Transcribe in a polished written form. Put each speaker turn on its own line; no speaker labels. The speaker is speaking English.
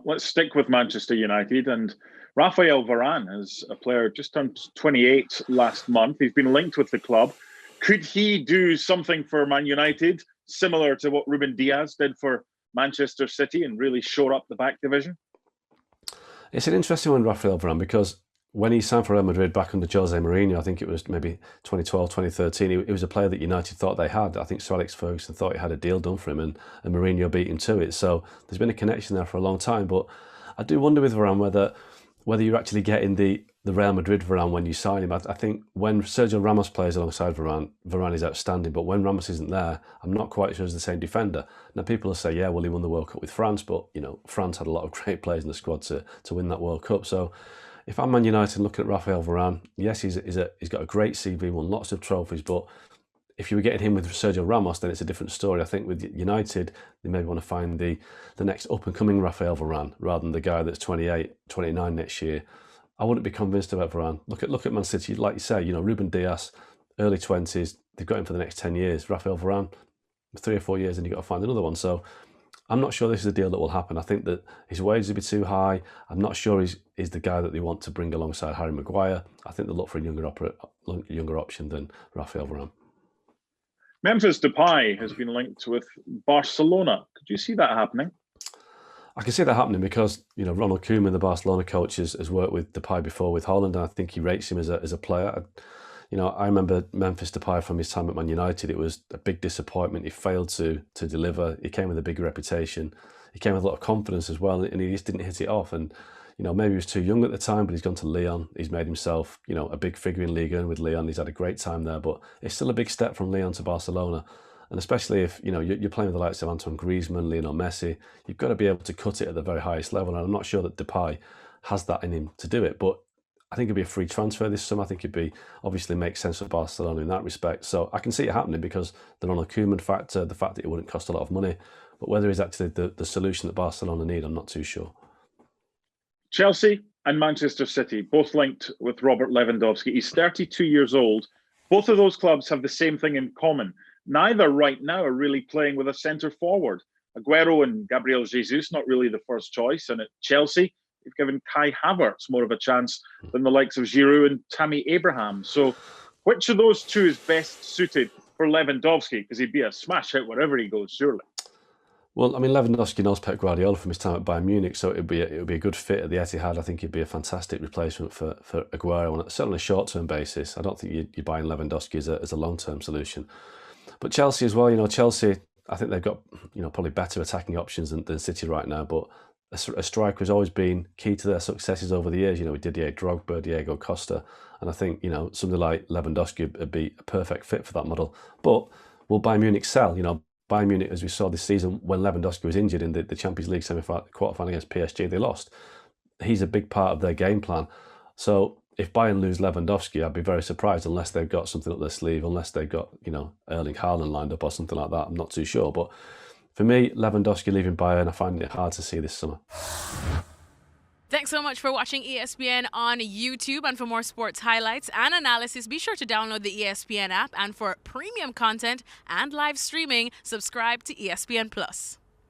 Let's stick with Manchester United. And Raphael Varane is a player just turned 28 last month. He's been linked with the club. Could he do something for Man United, similar to what Ruben Diaz did for Manchester City, and really shore up the back division?
It's an interesting one, Raphael Varane, because when he signed for Real Madrid back under Jose Mourinho, I think it was maybe 2012, 2013, he was a player that United thought they had. I think Sir Alex Ferguson thought he had a deal done for him, and Mourinho beat him to it. So there's been a connection there for a long time. But I do wonder with Varane whether you're actually getting the Real Madrid Varane when you sign him. I think when Sergio Ramos plays alongside Varane, Varane is outstanding. But when Ramos isn't there, I'm not quite sure he's the same defender. Now people will say, yeah, well, he won the World Cup with France, but France had a lot of great players in the squad to win that World Cup. So if I'm Man United looking at Raphael Varane, yes, he's got a great CV, won lots of trophies, but if you were getting him with Sergio Ramos, then it's a different story. I think with United, they maybe want to find the next up-and-coming Raphael Varane rather than the guy that's 28, 29 next year. I wouldn't be convinced about Varane. Look at Man City, like you say, Ruben Diaz, early 20s, they've got him for the next 10 years. Raphael Varane, 3 or 4 years, and you've got to find another one. So I'm not sure this is a deal that will happen. I think that his wages will be too high. I'm not sure he's the guy that they want to bring alongside Harry Maguire. I think they'll look for a younger option than Raphael Varane.
Memphis Depay has been linked with Barcelona. Could you see that happening?
I can see that happening because Ronald Koeman, the Barcelona coach, has worked with Depay before with Holland, and I think he rates him as a player. I remember Memphis Depay from his time at Man United. It was a big disappointment. He failed to deliver. He came with a big reputation. He came with a lot of confidence as well, and he just didn't hit it off. And maybe he was too young at the time, but he's gone to Lyon. He's made himself a big figure in Liga with Lyon. He's had a great time there, but it's still a big step from Lyon to Barcelona. And especially if you're playing with the likes of Antoine Griezmann, Lionel Messi, you've got to be able to cut it at the very highest level. And I'm not sure that Depay has that in him to do it, but I think it'd be a free transfer this summer. I think it'd be obviously make sense for Barcelona in that respect. So I can see it happening because the Ronald Koeman factor, the fact that it wouldn't cost a lot of money, but whether it's actually the solution that Barcelona need, I'm not too sure.
Chelsea and Manchester City, both linked with Robert Lewandowski. He's 32 years old. Both of those clubs have the same thing in common. Neither right now are really playing with a centre forward. Aguero and Gabriel Jesus, not really the first choice. And at Chelsea, they've given Kai Havertz more of a chance than the likes of Giroud and Tammy Abraham. So which of those two is best suited for Lewandowski? Because he'd be a smash hit wherever he goes, surely.
Well, I mean, Lewandowski knows Pep Guardiola from his time at Bayern Munich, so it would be a good fit at the Etihad. I think he'd be a fantastic replacement for Aguero on certainly a short-term basis. I don't think you're buying Lewandowski as a long-term solution. But Chelsea as well, Chelsea, I think they've got probably better attacking options than City right now, but a striker has always been key to their successes over the years. With Didier Drogba, Diego Costa, and I think somebody like Lewandowski would be a perfect fit for that model. But will Bayern Munich sell? Bayern Munich, as we saw this season, when Lewandowski was injured in the Champions League quarter-final against PSG, they lost. He's a big part of their game plan. So if Bayern lose Lewandowski, I'd be very surprised unless they've got something up their sleeve, unless they've got, Erling Haaland lined up or something like that. I'm not too sure. But for me, Lewandowski leaving Bayern, I find it hard to see this summer.
Thanks so much for watching ESPN on YouTube. And for more sports highlights and analysis, be sure to download the ESPN app. And for premium content and live streaming, subscribe to ESPN Plus.